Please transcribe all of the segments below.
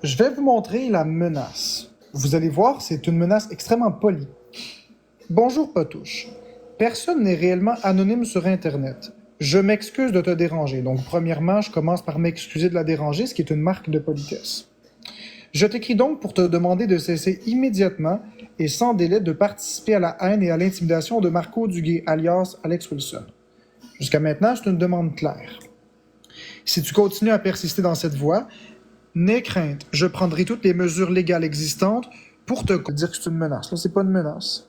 Je vais vous montrer la menace. Vous allez voir, c'est une menace extrêmement polie. Bonjour, Potouche. Personne n'est réellement anonyme sur Internet. Je m'excuse de te déranger. Donc, premièrement, je commence par m'excuser de la déranger, ce qui est une marque de politesse. Je t'écris donc pour te demander de cesser immédiatement et sans délai de participer à la haine et à l'intimidation de Marco Duguay, alias Alex Wilson. Jusqu'à maintenant, c'est une demande claire. Si tu continues à persister dans cette voie, n'aie crainte, je prendrai toutes les mesures légales existantes pour te dire que c'est une menace. Là, c'est pas une menace.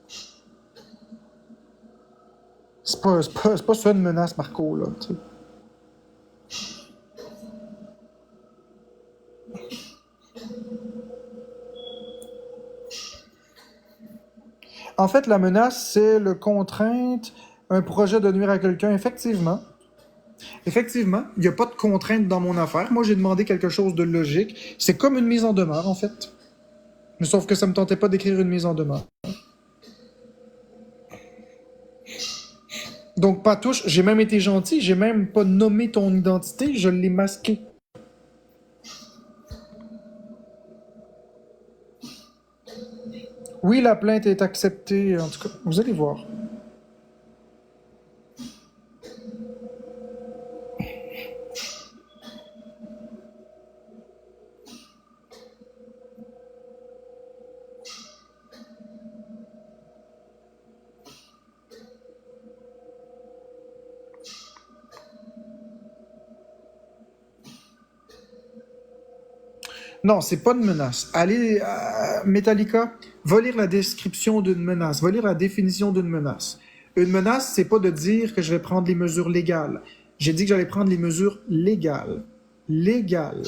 C'est pas ça une menace, Marco, là. T'sais. En fait, la menace, c'est le contrainte, un projet de nuire à quelqu'un, effectivement. Effectivement, il n'y a pas de contrainte dans mon affaire. Moi, j'ai demandé quelque chose de logique. C'est comme une mise en demeure, en fait. Mais sauf que ça me tentait pas d'écrire une mise en demeure. Donc, Patouche, j'ai même été gentil, j'ai même pas nommé ton identité, je l'ai masqué. Oui, la plainte est acceptée, en tout cas. Vous allez voir. Non, c'est pas une menace. Allez, Metallica, va lire la description d'une menace, va lire la définition d'une menace. Une menace, c'est pas de dire que je vais prendre les mesures légales. J'ai dit que j'allais prendre les mesures légales. Légales.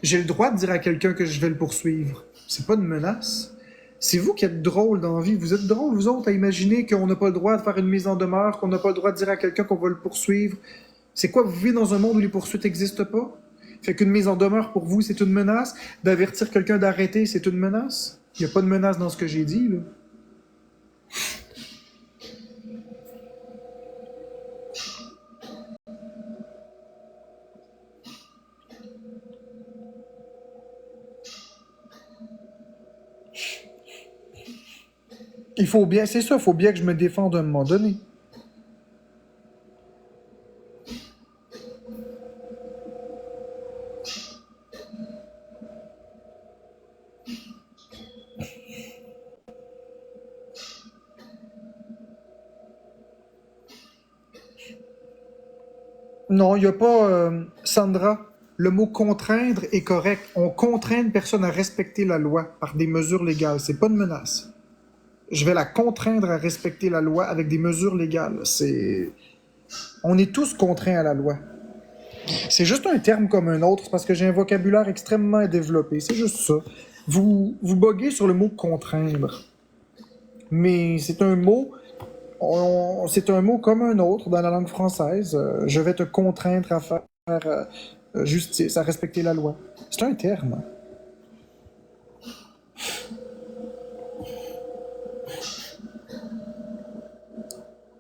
J'ai le droit de dire à quelqu'un que je vais le poursuivre. C'est pas une menace. C'est vous qui êtes drôle dans la vie. Vous êtes drôle, vous autres, à imaginer qu'on n'a pas le droit de faire une mise en demeure, qu'on n'a pas le droit de dire à quelqu'un qu'on va le poursuivre. C'est quoi, vous vivez dans un monde où les poursuites n'existent pas? Fait qu'une mise en demeure pour vous, c'est une menace. D'avertir quelqu'un d'arrêter, c'est une menace. Il n'y a pas de menace dans ce que j'ai dit, là. Il faut bien, c'est ça, il faut bien que je me défende à un moment donné. Non, il n'y a pas, Sandra. Le mot contraindre est correct. On contraint une personne à respecter la loi par des mesures légales. C'est pas une menace. Je vais la contraindre à respecter la loi avec des mesures légales. C'est. On est tous contraints à la loi. C'est juste un terme comme un autre, c'est parce que j'ai un vocabulaire extrêmement développé. C'est juste ça. Vous boguez sur le mot contraindre. Mais c'est un mot. C'est un mot comme un autre dans la langue française. Je vais te contraindre à faire justice, à respecter la loi. C'est un terme.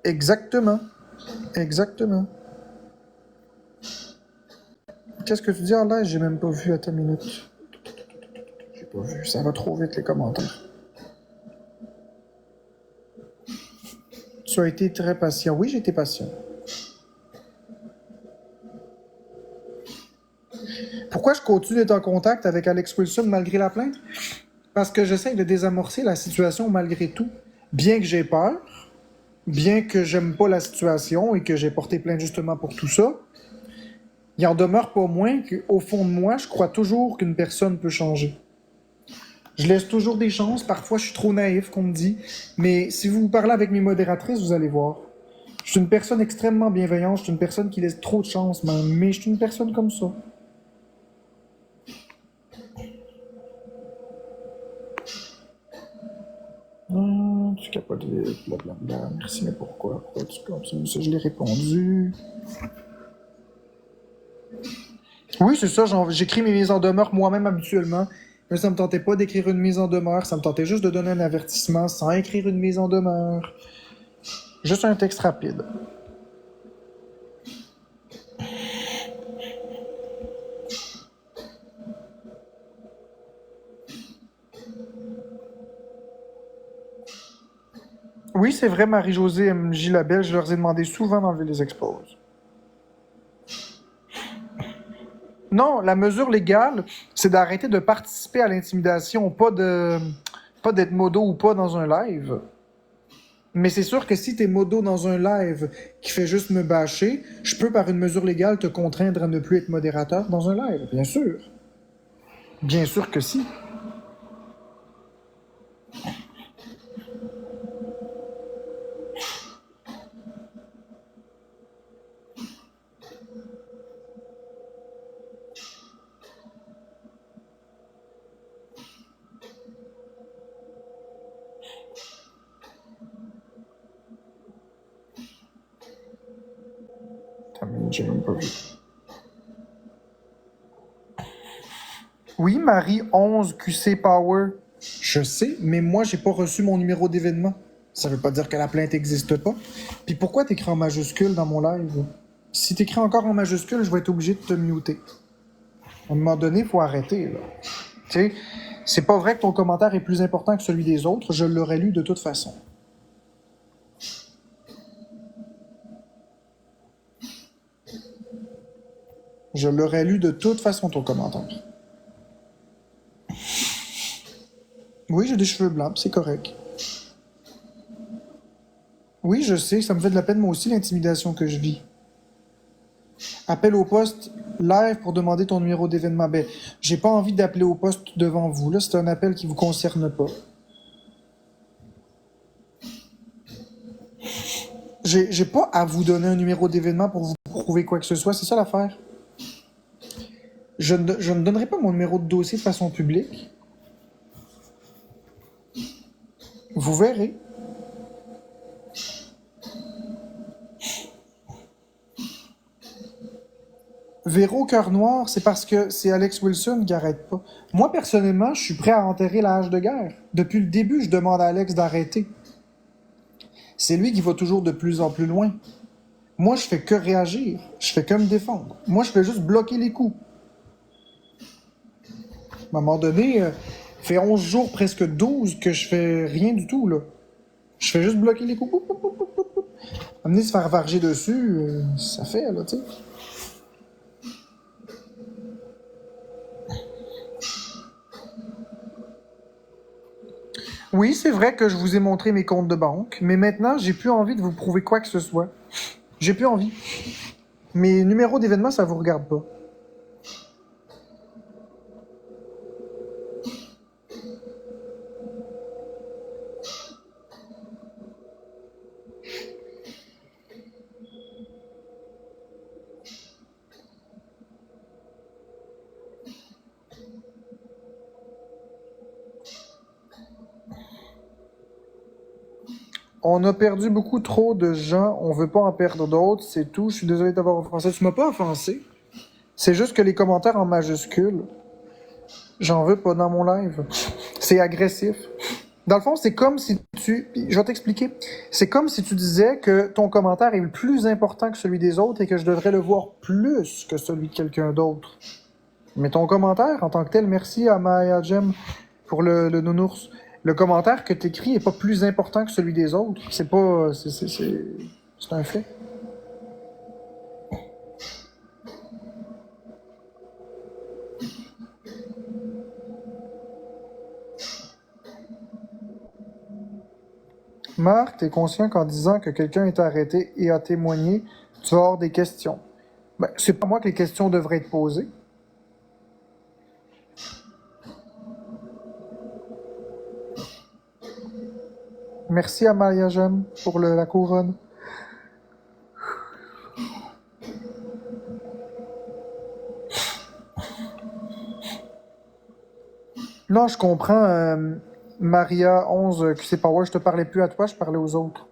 Exactement. Exactement. Qu'est-ce que tu dis en live? J'ai même pas vu à ta minute. J'ai pas vu. Ça va trop vite les commentaires. Tu as été très patient. Oui, j'ai été patient. Pourquoi je continue d'être en contact avec Alex Wilson malgré la plainte? Parce que j'essaie de désamorcer la situation malgré tout. Bien que j'ai peur, bien que j'aime pas la situation et que j'ai porté plainte justement pour tout ça, il en demeure pas moins qu'au fond de moi, je crois toujours qu'une personne peut changer. Je laisse toujours des chances. Parfois, je suis trop naïf, qu'on me dit. Mais si vous parlez avec mes modératrices, vous allez voir. Je suis une personne extrêmement bienveillante. Je suis une personne qui laisse trop de chance, même. Mais je suis une personne comme ça. Tu capotes vite, blablabla. Merci, mais pourquoi? Pourquoi tu continues ça? Je l'ai répondu. Oui, c'est ça. J'écris mes mises en demeure moi-même habituellement. Mais ça me tentait pas d'écrire une mise en demeure. Ça me tentait juste de donner un avertissement sans écrire une mise en demeure. Juste un texte rapide. Oui, c'est vrai, Marie-Josée MJ Labelle, je leur ai demandé souvent d'enlever les exposes. Non, la mesure légale, c'est d'arrêter de participer à l'intimidation, pas d'être modo ou pas dans un live. Mais c'est sûr que si t'es modo dans un live qui fait juste me bâcher, je peux par une mesure légale te contraindre à ne plus être modérateur dans un live, bien sûr. Bien sûr que si. J'ai même pas vu. Oui, Marie 11 QC Power. Je sais, mais moi, j'ai pas reçu mon numéro d'événement. Ça veut pas dire que la plainte n'existe pas. Puis pourquoi t'écris en majuscule dans mon live? Si t'écris encore en majuscule, je vais être obligé de te muter. À un moment donné, il faut arrêter, là. Tu sais, c'est pas vrai que ton commentaire est plus important que celui des autres. Je l'aurais lu de toute façon. Je l'aurais lu de toute façon, ton commentaire. Oui, j'ai des cheveux blancs, c'est correct. Oui, je sais, ça me fait de la peine, moi aussi, l'intimidation que je vis. Appel au poste live pour demander ton numéro d'événement. Ben, j'ai pas envie d'appeler au poste devant vous. Là, c'est un appel qui vous concerne pas. J'ai pas à vous donner un numéro d'événement pour vous prouver quoi que ce soit. C'est ça l'affaire. Je ne donnerai pas mon numéro de dossier de façon publique. Vous verrez. Véro Cœur Noir, c'est parce que c'est Alex Wilson qui arrête pas. Moi, personnellement, je suis prêt à enterrer la hache de guerre. Depuis le début, je demande à Alex d'arrêter. C'est lui qui va toujours de plus en plus loin. Moi, je fais que réagir. Je fais que me défendre. Moi, je fais juste bloquer les coups. À un moment donné, fait 11 jours, presque 12, que je fais rien du tout, là. Je fais juste bloquer les coups. Poup, poup, poup, poup, poup. Amener se faire varger dessus, ça fait, là, tu sais. Oui, c'est vrai que je vous ai montré mes comptes de banque, mais maintenant, j'ai plus envie de vous prouver quoi que ce soit. J'ai plus envie. Mes numéros d'événements, ça vous regarde pas. On a perdu beaucoup trop de gens, on veut pas en perdre d'autres, c'est tout. Je suis désolé d'avoir offensé. Tu m'as pas offensé. C'est juste que les commentaires en majuscules, j'en veux pas dans mon live. C'est agressif. Dans le fond, c'est comme si tu... Je vais t'expliquer. C'est comme si tu disais que ton commentaire est plus important que celui des autres et que je devrais le voir plus que celui de quelqu'un d'autre. Mais ton commentaire, en tant que tel, merci à Maya Jem pour le nounours. Le commentaire que tu écris est pas plus important que celui des autres. C'est pas... C'est un fait. Marc, t'es conscient qu'en disant que quelqu'un est arrêté et a témoigné, tu vas avoir des questions. Ben, c'est pas moi que les questions devraient être posées. Merci à Maya Jem pour la couronne. Non, je comprends. Maria 11, qui sait pas, ouais, je te parlais plus à toi, je parlais aux autres.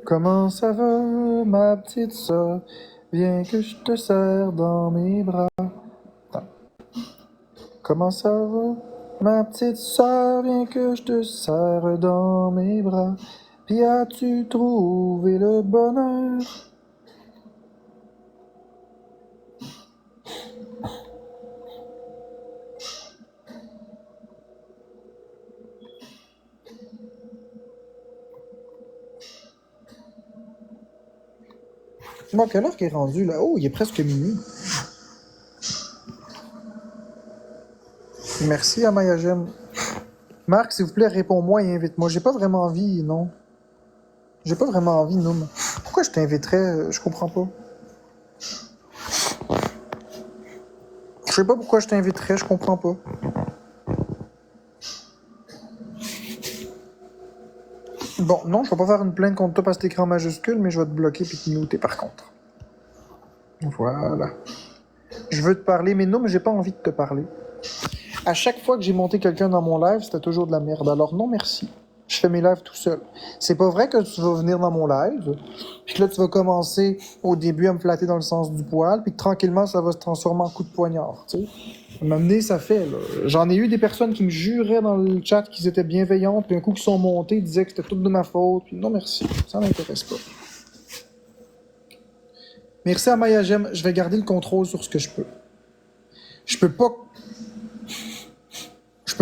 Comment ça va, ma petite sœur? Viens que je te serre dans mes bras. Attends. Comment ça va, ma petite sœur? Viens que je te serre dans mes bras. Puis as-tu trouvé le bonheur? Bon, quelle heure qu'il est rendu, là? Oh, il est presque minuit. Merci, Amaya Gem. Marc, s'il vous plaît, réponds-moi et invite-moi. J'ai pas vraiment envie, non. J'ai pas vraiment envie, Noum. Pourquoi je t'inviterais? Je comprends pas. Je sais pas pourquoi je t'inviterais, je comprends pas. Bon, non, je vais pas faire une plainte contre toi parce que t'écris en majuscule, mais je vais te bloquer puis te muter par contre. Voilà. Je veux te parler, mais non, mais j'ai pas envie de te parler. À chaque fois que j'ai monté quelqu'un dans mon live, c'était toujours de la merde. Alors non, merci. Je fais mes lives tout seul. C'est pas vrai que tu vas venir dans mon live, puis que là, tu vas commencer au début à me flatter dans le sens du poil, puis que tranquillement, ça va se transformer en coup de poignard, tu sais. M'amener, ça fait, là. J'en ai eu des personnes qui me juraient dans le chat qu'ils étaient bienveillantes, puis un coup qu'ils sont montés, ils disaient que c'était tout de ma faute, puis non, merci. Ça m'intéresse pas. Merci à Maya Gem, je vais garder le contrôle sur ce que je peux. Je peux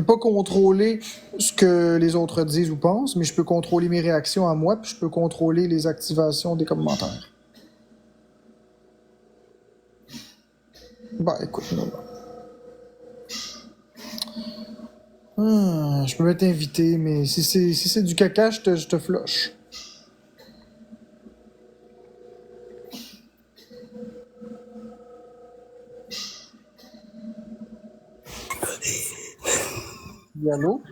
pas contrôler ce que les autres disent ou pensent, mais je peux contrôler mes réactions à moi, puis je peux contrôler les activations des commentaires. Bah, écoute, non. Je peux t'inviter, mais si c'est du caca, je te flush. Oui, allô?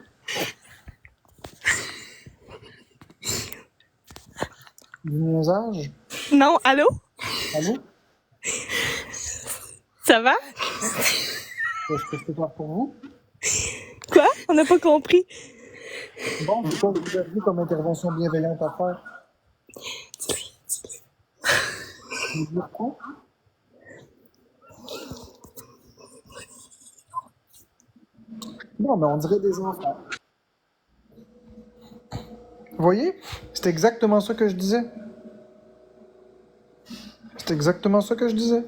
Du niaisage? Non, allô? Allô? Ça va? Est-ce que je peux faire pour vous? Quoi? On n'a pas compris. Bon, c'est quoi vous avez comme intervention bienveillante à faire? Vous dire quoi? Non, mais on dirait des enfants. Vous voyez? C'est exactement ça que je disais. C'est exactement ça que je disais.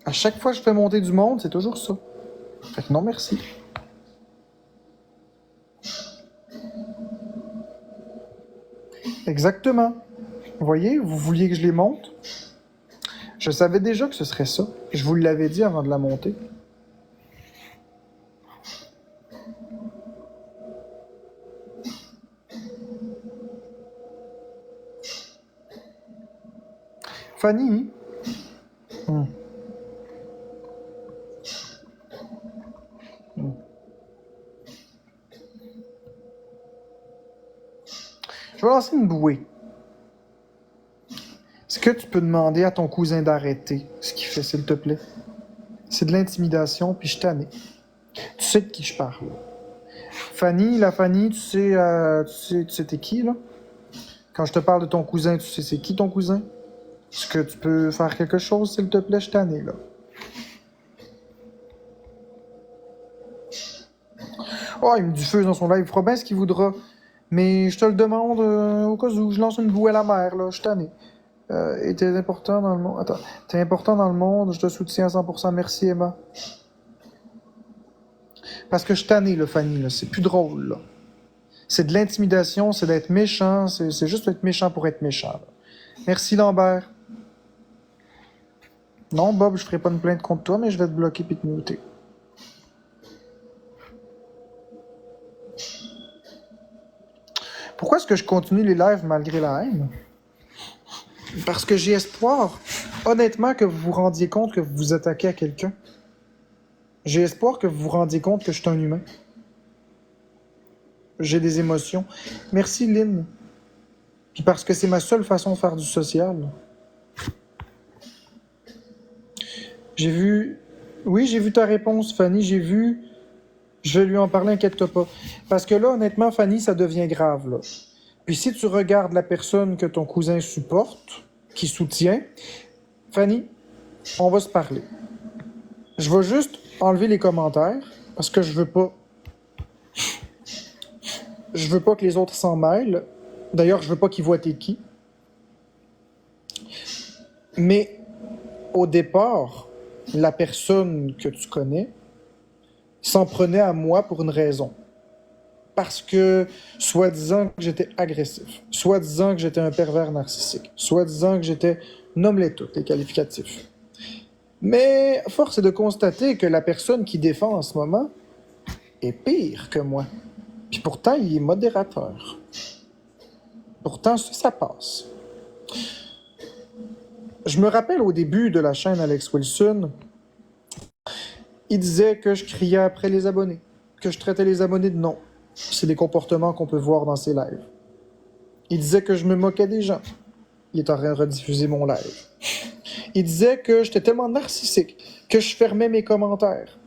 À chaque fois que je fais monter du monde, c'est toujours ça. Fait que non, merci. Exactement. Vous voyez, vous vouliez que je les monte? Je savais déjà que ce serait ça. Je vous l'avais dit avant de la monter. Fanny? Je vais lancer une bouée. Est-ce que tu peux demander à ton cousin d'arrêter ce qu'il fait, s'il te plaît? C'est de l'intimidation, puis je t'en ai. Tu sais de qui je parle. Fanny, tu sais t'es qui, là? Quand je te parle de ton cousin, tu sais c'est qui ton cousin? Est-ce que tu peux faire quelque chose, s'il te plaît? Je t'en ai, là. Oh, il me diffuse dans son live, il fera bien ce qu'il voudra. Mais je te le demande au cas où je lance une bouée à la mer, là. Je t'en ai. Et t'es important dans le monde. Attends. T'es important dans le monde, je te soutiens à 100%. Merci, Emma. Parce que je t'en ai, là, Fanny, là. C'est plus drôle, là. C'est de l'intimidation, c'est d'être méchant. C'est juste être méchant pour être méchant, là. Merci, Lambert. Non, Bob, je ferai pas une plainte contre toi, mais je vais te bloquer puis te muter. Pourquoi est-ce que je continue les lives malgré la haine? Parce que j'ai espoir, honnêtement, que vous vous rendiez compte que vous vous attaquez à quelqu'un. J'ai espoir que vous vous rendiez compte que je suis un humain. J'ai des émotions. Merci, Lynn. Puis parce que c'est ma seule façon de faire du social. J'ai vu... Oui, j'ai vu ta réponse, Fanny. J'ai vu... Je vais lui en parler, inquiète-toi pas. Parce que là, honnêtement, Fanny, ça devient grave, là. Puis si tu regardes la personne que ton cousin supporte, qui soutient, Fanny, on va se parler. Je vais juste enlever les commentaires, parce que je veux pas que les autres s'en mêlent. D'ailleurs, je veux pas qu'ils voient t'es qui. Mais au départ, la personne que tu connais s'en prenait à moi pour une raison. parce que, soi-disant que j'étais agressif, soi-disant que j'étais un pervers narcissique, soi-disant que j'étais... nomme-les toutes, les qualificatifs. Mais force est de constater que la personne qui défend en ce moment est pire que moi. Puis pourtant, il est modérateur. Pourtant, ça passe. Je me rappelle au début de la chaîne Alex Wilson, il disait que je criais après les abonnés, que je traitais les abonnés de non. C'est des comportements qu'on peut voir dans ses lives. Il disait que je me moquais des gens. Il est en train de rediffuser mon live. Il disait que j'étais tellement narcissique que je fermais mes commentaires.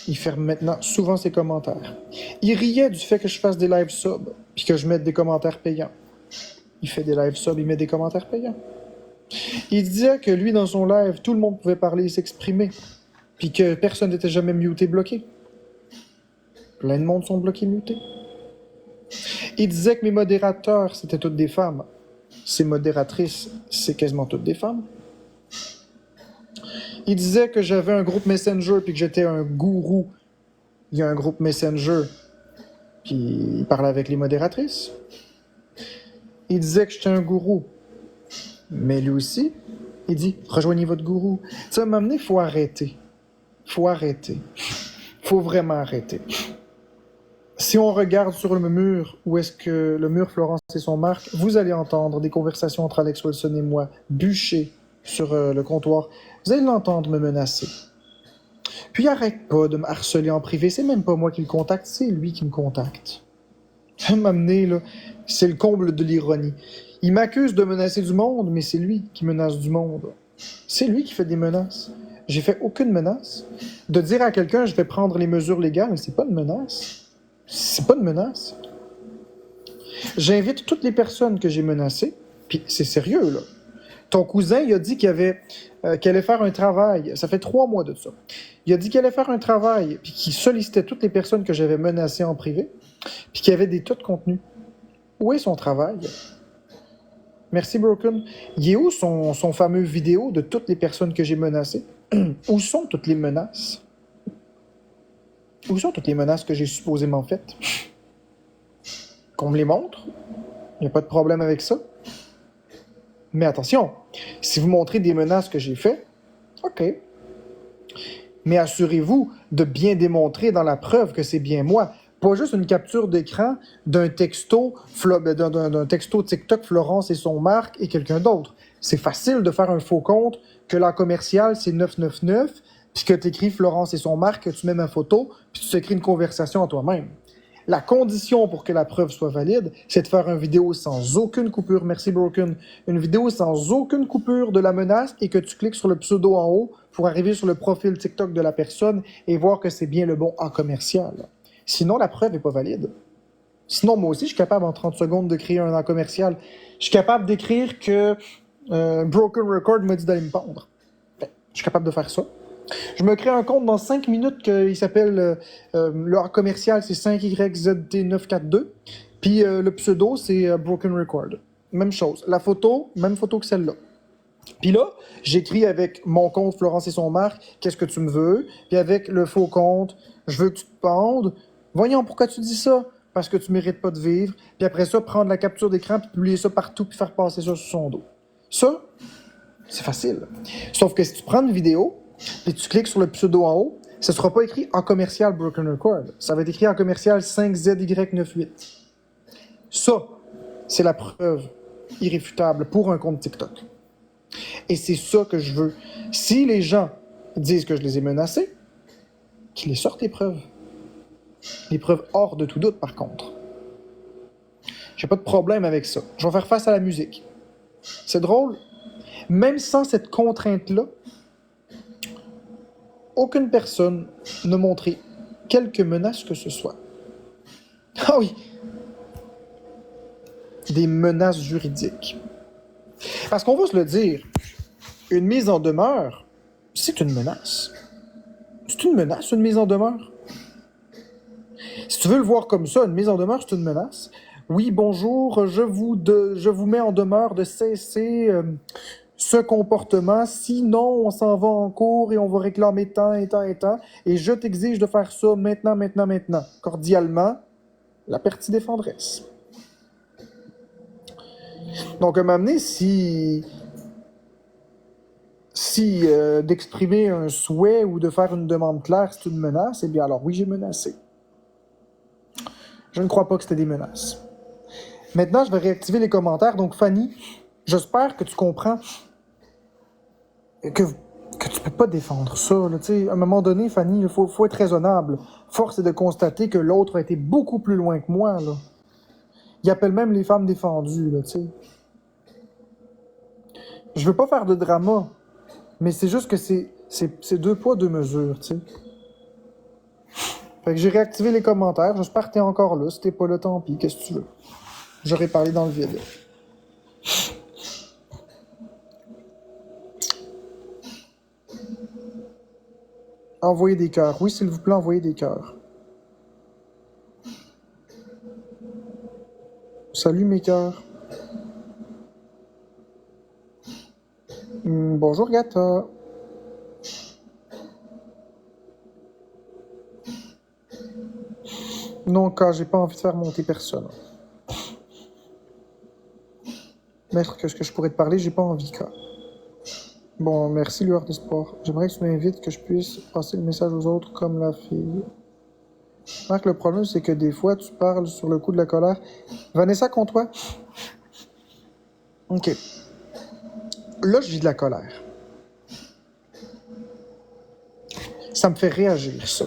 Il ferme maintenant souvent ses commentaires. Il riait du fait que je fasse des live subs puis que je mette des commentaires payants. Il fait des live subs, il met des commentaires payants. Il disait que lui, dans son live, tout le monde pouvait parler et s'exprimer, puis que personne n'était jamais muté, bloqué. Plein de monde sont bloqués, mutés. Il disait que mes modérateurs, c'était toutes des femmes. Ses modératrices, c'est quasiment toutes des femmes. Il disait que j'avais un groupe Messenger puis que j'étais un gourou. Il y a un groupe Messenger, puis il parlait avec les modératrices. Il disait que j'étais un gourou. Mais lui aussi, il dit « Rejoignez votre gourou ». Ça, à un moment donné, il faut arrêter. Faut arrêter. Faut vraiment arrêter. Si on regarde sur le mur, où est-ce que le mur Florence et son Marc, vous allez entendre des conversations entre Alex Wilson et moi bûcher sur le comptoir. Vous allez l'entendre me menacer. Puis arrête pas de me harceler en privé. C'est même pas moi qui le contacte, c'est lui qui me contacte. Ça m'a amené, là, c'est le comble de l'ironie. Il m'accuse de menacer du monde, mais c'est lui qui menace du monde. C'est lui qui fait des menaces. J'ai fait aucune menace. De dire à quelqu'un, je vais prendre les mesures légales, c'est pas une menace. C'est pas une menace. J'invite toutes les personnes que j'ai menacées, puis c'est sérieux, là. Ton cousin, il a dit qu'il allait faire un travail. Ça fait 3 mois de ça. Il a dit qu'il allait faire un travail, puis qu'il sollicitait toutes les personnes que j'avais menacées en privé, puis qu'il y avait des tas de contenus. Où est son travail? Merci, Broken. Il est où son fameux vidéo de toutes les personnes que j'ai menacées? Où sont toutes les menaces? Où sont toutes les menaces que j'ai supposément faites? Qu'on me les montre? Il n'y a pas de problème avec ça. Mais attention, si vous montrez des menaces que j'ai faites, OK. Mais assurez-vous de bien démontrer dans la preuve que c'est bien moi. Pas juste une capture d'écran d'un texto TikTok Florence et son Marc et quelqu'un d'autre. C'est facile de faire un faux compte que la commerciale c'est 999, puis que tu écris Florence et son Marc, que tu mets ma photo, puis tu t'écris une conversation à toi-même. La condition pour que la preuve soit valide, c'est de faire une vidéo sans aucune coupure, merci Broken, une vidéo sans aucune coupure de la menace et que tu cliques sur le pseudo en haut pour arriver sur le profil TikTok de la personne et voir que c'est bien le bon A commercial. Sinon, la preuve n'est pas valide. Sinon, moi aussi, je suis capable en 30 secondes de créer un A commercial. Je suis capable d'écrire que Broken Record m'a dit d'aller me pendre. Je suis capable de faire ça. Je me crée un compte dans 5 minutes qui s'appelle le A commercial, c'est 5YZT942. Puis le pseudo, c'est Broken Record. Même chose. La photo, même photo que celle-là. Puis là, j'écris avec mon compte Florence et son Marc, qu'est-ce que tu me veux? Puis avec le faux compte, je veux que tu te pendes. Voyons, pourquoi tu dis ça? Parce que tu mérites pas de vivre. Puis après ça, prendre la capture d'écran, puis publier ça partout, puis faire passer ça sur son dos. Ça, c'est facile. Sauf que si tu prends une vidéo, puis tu cliques sur le pseudo en haut, ça ne sera pas écrit en commercial Broken Record. Ça va être écrit en commercial 5ZY98. Ça, c'est la preuve irréfutable pour un compte TikTok. Et c'est ça que je veux. Si les gens disent que je les ai menacés, qu'ils les sortent les preuves. Les preuves hors de tout doute, par contre. J'ai pas de problème avec ça. Je vais faire face à la musique. C'est drôle. Même sans cette contrainte-là, aucune personne n'a montré quelque menace que ce soit. Ah oui! Des menaces juridiques. Parce qu'on va se le dire, une mise en demeure, c'est une menace. C'est une menace, une mise en demeure. Si tu veux le voir comme ça, une mise en demeure, c'est une menace. Oui, bonjour, je vous mets en demeure de cesser ce comportement, sinon on s'en va en cours et on va réclamer tant et tant et tant, et je t'exige de faire ça maintenant, maintenant, maintenant. Cordialement, la partie défendresse. Donc, à un moment donné, si d'exprimer un souhait ou de faire une demande claire, c'est une menace, eh bien alors oui, j'ai menacé. Je ne crois pas que c'était des menaces. Maintenant, je vais réactiver les commentaires. Donc, Fanny, j'espère que tu comprends que tu peux pas défendre ça. Là, à un moment donné, Fanny, il faut être raisonnable. Force est de constater que l'autre a été beaucoup plus loin que moi. Là. Il appelle même les femmes défendues. Là, t'sais. Je veux pas faire de drama, mais c'est juste que c'est 2 poids, 2 mesures. T'sais. Fait que j'ai réactivé les commentaires. J'espère que t'es encore là. Si t'es pas là, tant pis. Qu'est-ce que tu veux? J'aurais parlé dans le vide. Envoyez des cœurs. Oui, s'il vous plaît, envoyez des cœurs. Salut mes cœurs. Bonjour Gata. Non, car j'ai pas envie de faire monter personne. Maître, qu'est-ce que je pourrais te parler? J'ai pas envie, car. Bon, merci, lueur de sport. J'aimerais que tu m'invites, que je puisse passer le message aux autres comme la fille. Marc, le problème, c'est que des fois, tu parles sur le coup de la colère. Vanessa, contre toi? OK. Là, je vis de la colère. Ça me fait réagir, ça,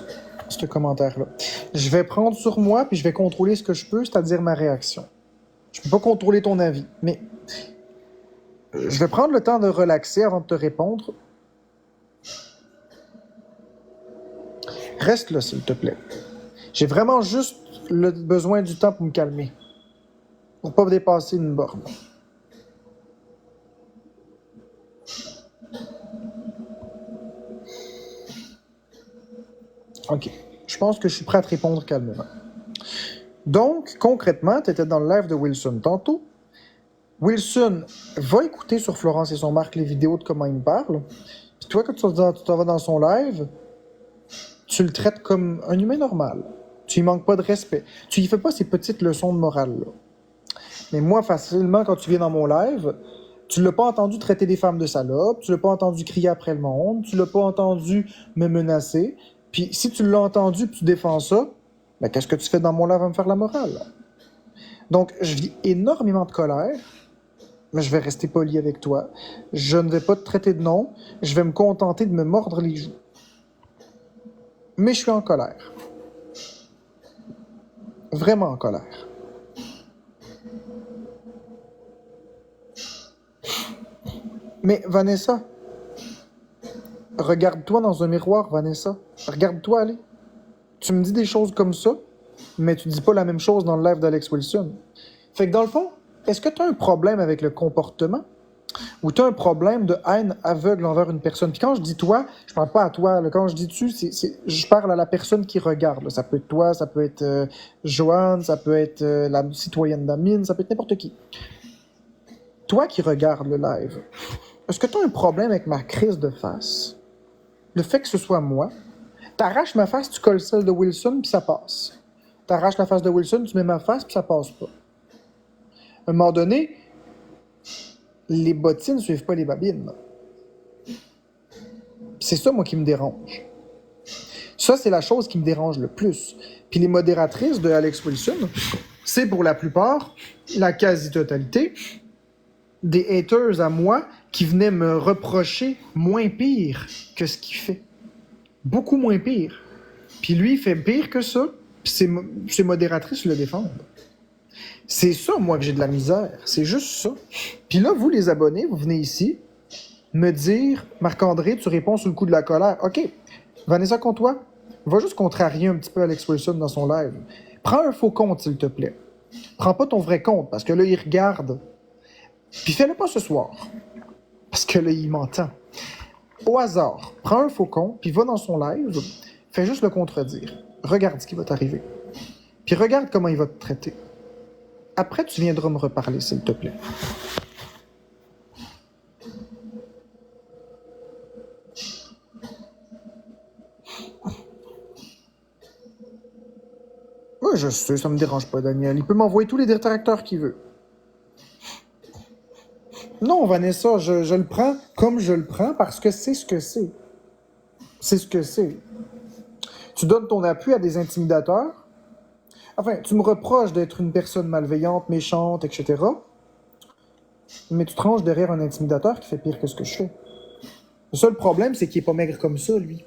ce commentaire-là. Je vais prendre sur moi, puis je vais contrôler ce que je peux, c'est-à-dire ma réaction. Je peux pas contrôler ton avis, mais je vais prendre le temps de relaxer avant de te répondre. Reste là, s'il te plaît. J'ai vraiment juste besoin du temps pour me calmer. Pour pas dépasser une borne. OK. Je pense que je suis prêt à te répondre calmement. Donc, concrètement, tu étais dans le live de Wilson tantôt. Wilson va écouter sur Florence et son Marc les vidéos de comment il me parle. Puis toi, quand tu t'en vas dans son live, tu le traites comme un humain normal. Tu lui manques pas de respect. Tu lui fais pas ces petites leçons de morale-là. Mais moi, facilement, quand tu viens dans mon live, tu l'as pas entendu traiter des femmes de salopes, tu l'as pas entendu crier après le monde, tu l'as pas entendu me menacer. Puis si tu l'as entendu et tu défends ça, ben qu'est-ce que tu fais dans mon live à me faire la morale? Donc, je vis énormément de colère, mais je vais rester poli avec toi. Je ne vais pas te traiter de nom, je vais me contenter de me mordre les joues. Mais je suis en colère. Vraiment en colère. Mais Vanessa, regarde-toi dans un miroir, Vanessa. Regarde-toi aller. Tu me dis des choses comme ça, mais tu dis pas la même chose dans le live d'Alex Wilson. Fait que dans le fond, est-ce que tu as un problème avec le comportement ou tu as un problème de haine aveugle envers une personne? Puis quand je dis toi, je parle pas à toi. Là. Quand je dis tu, je parle à la personne qui regarde. Là. Ça peut être toi, ça peut être Joanne, ça peut être la citoyenne d'Amine, ça peut être n'importe qui. Toi qui regardes le live, est-ce que tu as un problème avec ma crise de face? Le fait que ce soit moi, t'arraches ma face, tu colles celle de Wilson, puis ça passe. T'arraches la face de Wilson, tu mets ma face, puis ça passe pas. À un moment donné, les bottines ne suivent pas les babines. C'est ça, moi, qui me dérange. Ça, c'est la chose qui me dérange le plus. Puis les modératrices de Alex Wilson, c'est pour la plupart, la quasi-totalité, des haters à moi qui venaient me reprocher moins pire que ce qu'il fait. Beaucoup moins pire. Puis lui, il fait pire que ça, puis ses modératrices le défendent. C'est ça, moi, que j'ai de la misère. C'est juste ça. Puis là, vous, les abonnés, vous venez ici me dire, Marc-André, tu réponds sous le coup de la colère. OK. Vanessa, contre toi, va juste contrarier un petit peu Alex Wilson dans son live. Prends un faux compte, s'il te plaît. Prends pas ton vrai compte, parce que là, il regarde. Puis fais-le pas ce soir, parce que là, il m'entend. Au hasard, prends un faux compte, puis va dans son live, fais juste le contredire. Regarde ce qui va t'arriver. Puis regarde comment il va te traiter. Après, tu viendras me reparler, s'il te plaît. Je sais, ça me dérange pas, Daniel. Il peut m'envoyer tous les détracteurs qu'il veut. Non, Vanessa, je le prends comme je le prends parce que c'est ce que c'est. C'est ce que c'est. Tu donnes ton appui à des intimidateurs. Enfin, tu me reproches d'être une personne malveillante, méchante, etc. Mais tu te ranges derrière un intimidateur qui fait pire que ce que je fais. Le seul problème, c'est qu'il est pas maigre comme ça, lui.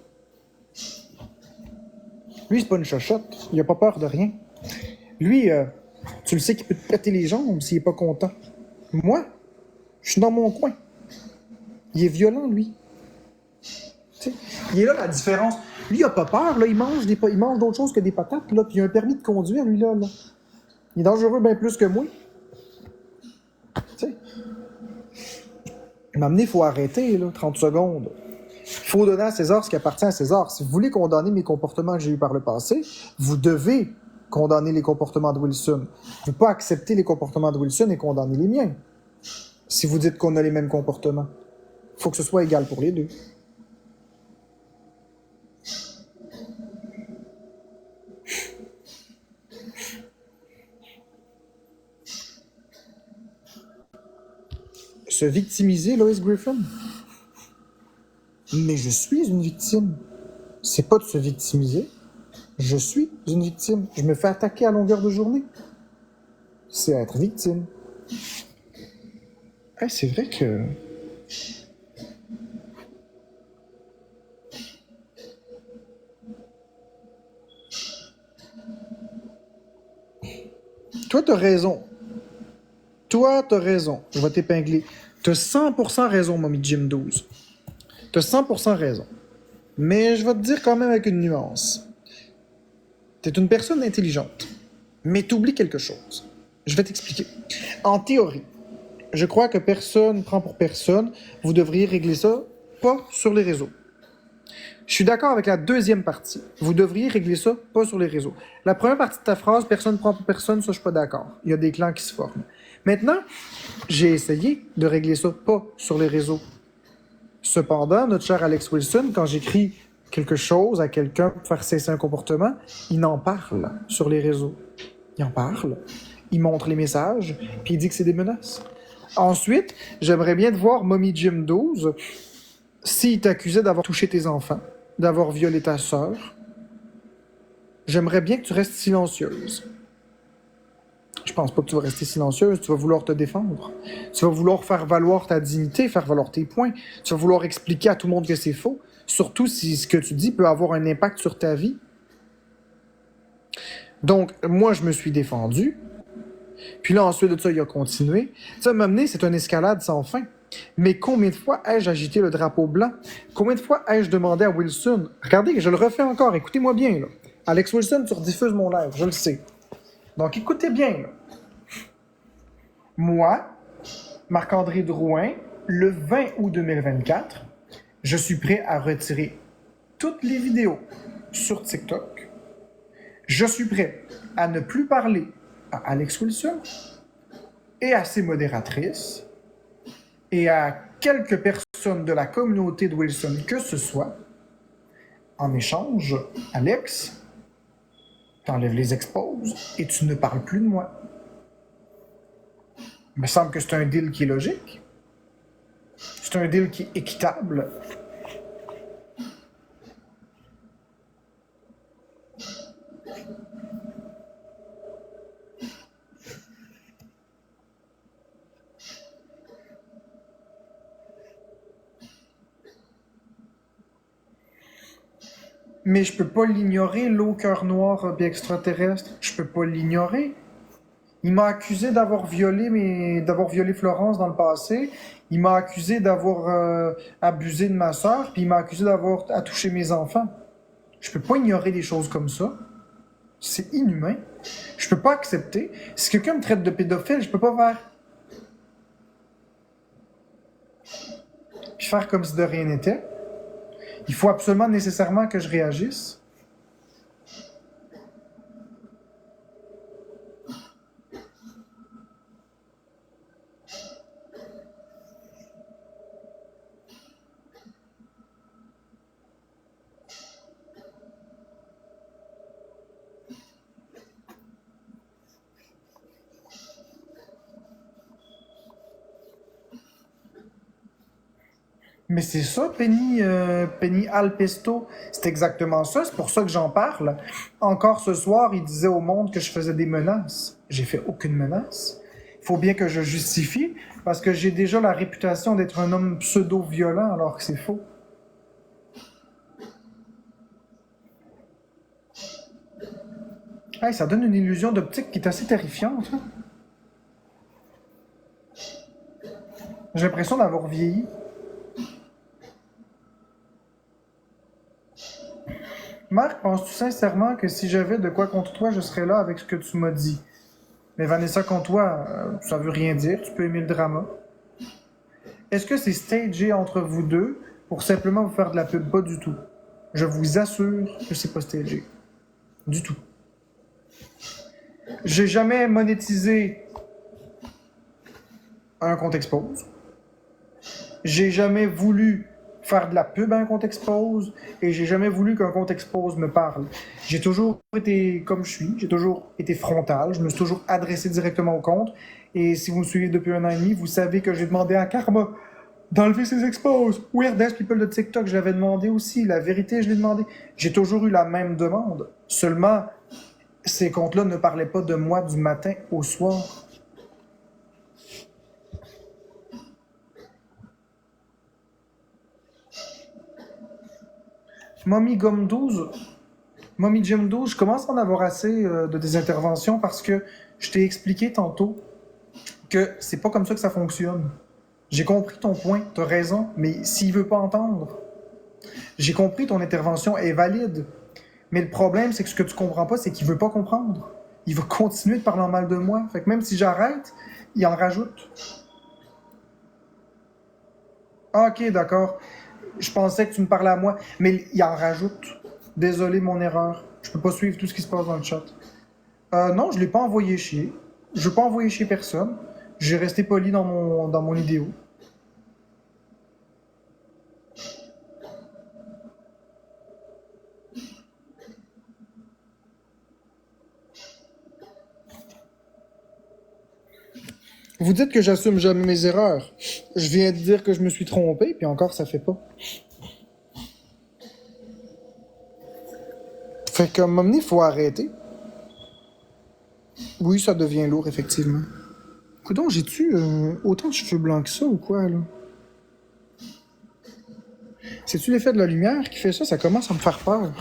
Lui, c'est pas une chochotte. Il a pas peur de rien. Lui, tu le sais qu'il peut te péter les jambes s'il est pas content. Moi, je suis dans mon coin. Il est violent, lui. Tu sais, il est là la différence. Lui, il a pas peur, là. Il mange d'autres choses que des patates, là. Puis il a un permis de conduire, lui, là. Il est dangereux bien plus que moi. Tu sais. M'amener, il faut arrêter, là, 30 secondes. Il faut donner à César ce qui appartient à César. Si vous voulez condamner mes comportements que j'ai eus par le passé, vous devez condamner les comportements de Wilson. Vous ne pouvez pas accepter les comportements de Wilson et condamner les miens. Si vous dites qu'on a les mêmes comportements, il faut que ce soit égal pour les deux. Se victimiser, Lois Griffin? Mais je suis une victime. C'est pas de se victimiser. Je suis une victime. Je me fais attaquer à longueur de journée. C'est être victime. Hey, c'est vrai que... Toi, t'as raison. Toi, t'as raison. Je vais t'épingler. T'as 100% raison, Mommy Jim 12. T'as 100% raison. Mais je vais te dire quand même avec une nuance. T'es une personne intelligente. Mais t'oublies quelque chose. Je vais t'expliquer. En théorie, je crois que personne prend pour personne. Vous devriez régler ça pas sur les réseaux. Je suis d'accord avec la deuxième partie. Vous devriez régler ça pas sur les réseaux. La première partie de ta phrase, personne ne prend pour personne, ça je suis pas d'accord. Il y a des clans qui se forment. Maintenant, j'ai essayé de régler ça pas sur les réseaux. Cependant, notre cher Alex Wilson, quand j'écris quelque chose à quelqu'un pour faire cesser un comportement, il en parle sur les réseaux. Il en parle. Il montre les messages, puis il dit que c'est des menaces. Ensuite, j'aimerais bien te voir Mommy Jim 12 s'il t'accusait d'avoir touché tes enfants, d'avoir violé ta sœur. J'aimerais bien que tu restes silencieuse. Je pense pas que tu vas rester silencieuse, tu vas vouloir te défendre. Tu vas vouloir faire valoir ta dignité, faire valoir tes points. Tu vas vouloir expliquer à tout le monde que c'est faux, surtout si ce que tu dis peut avoir un impact sur ta vie. Donc, moi, je me suis défendu. Puis là, ensuite de ça, il a continué. Ça m'a amené, c'est une escalade sans fin. Mais combien de fois ai-je agité le drapeau blanc? Combien de fois ai-je demandé à Wilson? Regardez, je le refais encore, écoutez-moi bien, là. Alex Wilson, tu rediffuses mon live, je le sais. Donc, écoutez bien, là. Moi, Marc-André Drouin, le 20 août 2024, je suis prêt à retirer toutes les vidéos sur TikTok. Je suis prêt à ne plus parler à Alex Wilson et à ses modératrices et à quelques personnes de la communauté de Wilson que ce soit. En échange, Alex, t'enlèves les exposes et tu ne parles plus de moi. Il me semble que c'est un deal qui est logique. C'est un deal qui est équitable. Mais je peux pas l'ignorer, l'eau cœur noir et extraterrestre. Je peux pas l'ignorer. Il m'a accusé d'avoir violé Florence dans le passé. Il m'a accusé d'avoir abusé de ma sœur, puis il m'a accusé d'avoir touché mes enfants. Je peux pas ignorer des choses comme ça. C'est inhumain. Je peux pas accepter. Si quelqu'un me traite de pédophile, je peux pas faire comme si de rien n'était. Il faut absolument nécessairement que je réagisse. Mais c'est ça, Penny al pesto. C'est exactement ça, c'est pour ça que j'en parle. Encore ce soir, il disait au monde que je faisais des menaces. J'ai fait aucune menace. Il faut bien que je justifie, parce que j'ai déjà la réputation d'être un homme pseudo-violent, alors que c'est faux. Hey, ça donne une illusion d'optique qui est assez terrifiante, hein. J'ai l'impression d'avoir vieilli. Marc, penses-tu sincèrement que si j'avais de quoi contre toi, je serais là avec ce que tu m'as dit? Mais Vanessa, contre toi, ça veut rien dire. Tu peux aimer le drama. Est-ce que c'est stagé entre vous deux pour simplement vous faire de la pub? Pas du tout. Je vous assure que c'est pas stagé. Du tout. J'ai jamais monétisé un compte expose. J'ai jamais voulu faire de la pub à un compte expose et j'ai jamais voulu qu'un compte expose me parle. J'ai toujours été comme je suis, j'ai toujours été frontal, je me suis toujours adressé directement au compte et si vous me suivez depuis 1 an et demi, vous savez que j'ai demandé à Karma d'enlever ses exposes. Weirdest People de TikTok, je l'avais demandé aussi, la vérité, je l'ai demandé. J'ai toujours eu la même demande. Seulement, ces comptes-là ne parlaient pas de moi du matin au soir. Mommy Gomme 12, Mommy Jim 12, je commence à en avoir assez de des interventions parce que je t'ai expliqué tantôt que c'est pas comme ça que ça fonctionne. J'ai compris ton point, t'as raison, mais s'il veut pas entendre, j'ai compris ton intervention est valide. Mais le problème, c'est que ce que tu comprends pas, c'est qu'il veut pas comprendre. Il va continuer de parler en mal de moi. Fait que même si j'arrête, il en rajoute. Ah, ok, d'accord. Je pensais que tu me parlais à moi, mais il en rajoute. Désolé, mon erreur. Je peux pas suivre tout ce qui se passe dans le chat. Non, je l'ai pas envoyé chier. Je veux pas envoyer chier personne. J'ai resté poli dans mon idéo. Vous dites que j'assume jamais mes erreurs. Je viens de dire que je me suis trompé, puis encore, ça fait pas. Fait qu'à un moment donné, il faut arrêter. Oui, ça devient lourd, effectivement. Coudon, j'ai-tu autant de cheveux blancs que ça ou quoi, là? C'est-tu l'effet de la lumière qui fait ça? Ça commence à me faire peur.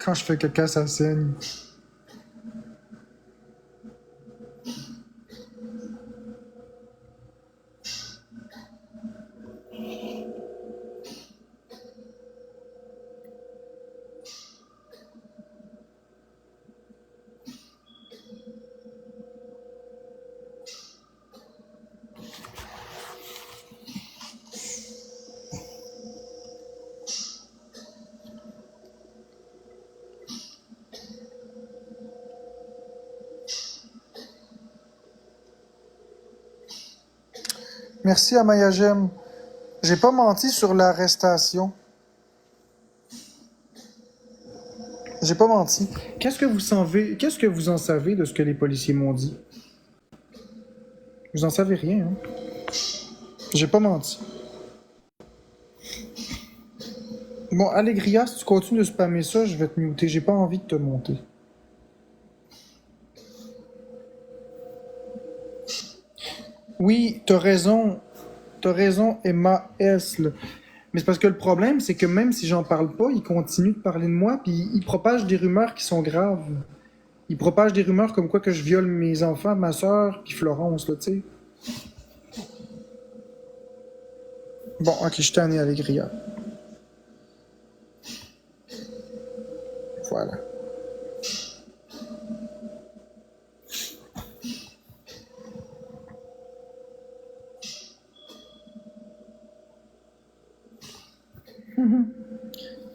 Quand je fais caca, ça saigne. Merci à Maya Gem. J'ai pas menti sur l'arrestation. J'ai pas menti. Qu'est-ce que vous en savez de ce que les policiers m'ont dit? Vous en savez rien, hein? J'ai pas menti. Bon, Allegria, si tu continues de spammer ça, je vais te muter. J'ai pas envie de te monter. Oui, t'as raison. T'as raison, Emma S. là. Mais c'est parce que le problème, c'est que même si j'en parle pas, il continue de parler de moi, puis il propage des rumeurs qui sont graves. Il propage des rumeurs comme quoi que je viole mes enfants, ma soeur, puis Florence, là, tu sais. Bon, ok, je t'en ai Allegria. Voilà.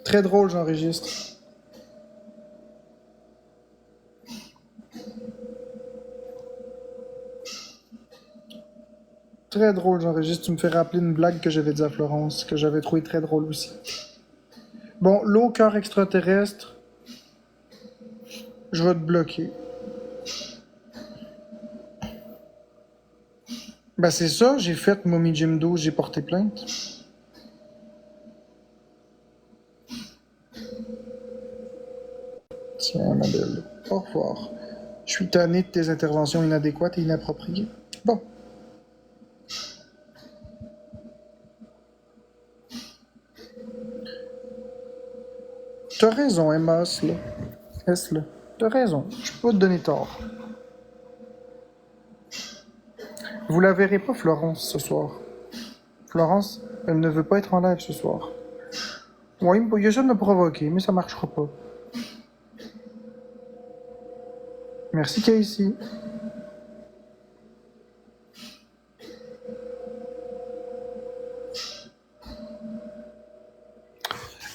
Très drôle, j'enregistre. Très drôle, j'enregistre. Tu me fais rappeler une blague que j'avais dit à Florence, que j'avais trouvé très drôle aussi. Bon, l'eau cœur extraterrestre. Je vais te bloquer. Ben c'est ça, j'ai fait Mommy Jim 12, j'ai porté plainte. Tiens, ma belle. Au revoir. Je suis tanné de tes interventions inadéquates et inappropriées. Bon. T'as raison, Emma, là. Est-ce là? T'as raison, je peux pas te donner tort. Vous la verrez pas, Florence, ce soir. Florence, elle ne veut pas être en live ce soir. Oui, il essaie de me provoquer, mais ça marchera pas. Merci, Casey.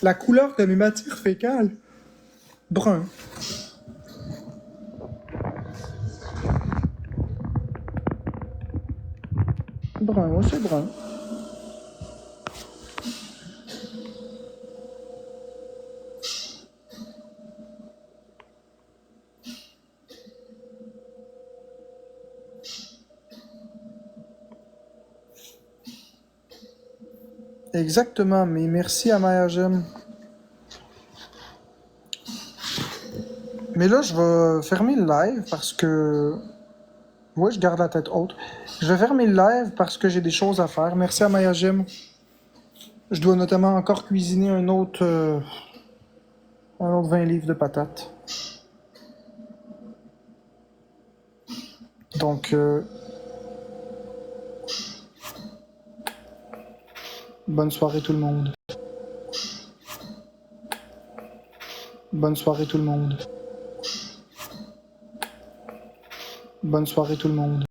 La couleur de mes matières fécales? Brun. Brun, ouais, c'est brun. Exactement, mais merci à Maya Gem. Mais là, je vais fermer le live parce que... Ouais, je garde la tête haute. Je vais fermer le live parce que j'ai des choses à faire. Merci à Maya Gem. Je dois notamment encore cuisiner un autre 20 livres de patates. Donc, bonne soirée tout le monde. Bonne soirée tout le monde. Bonne soirée tout le monde.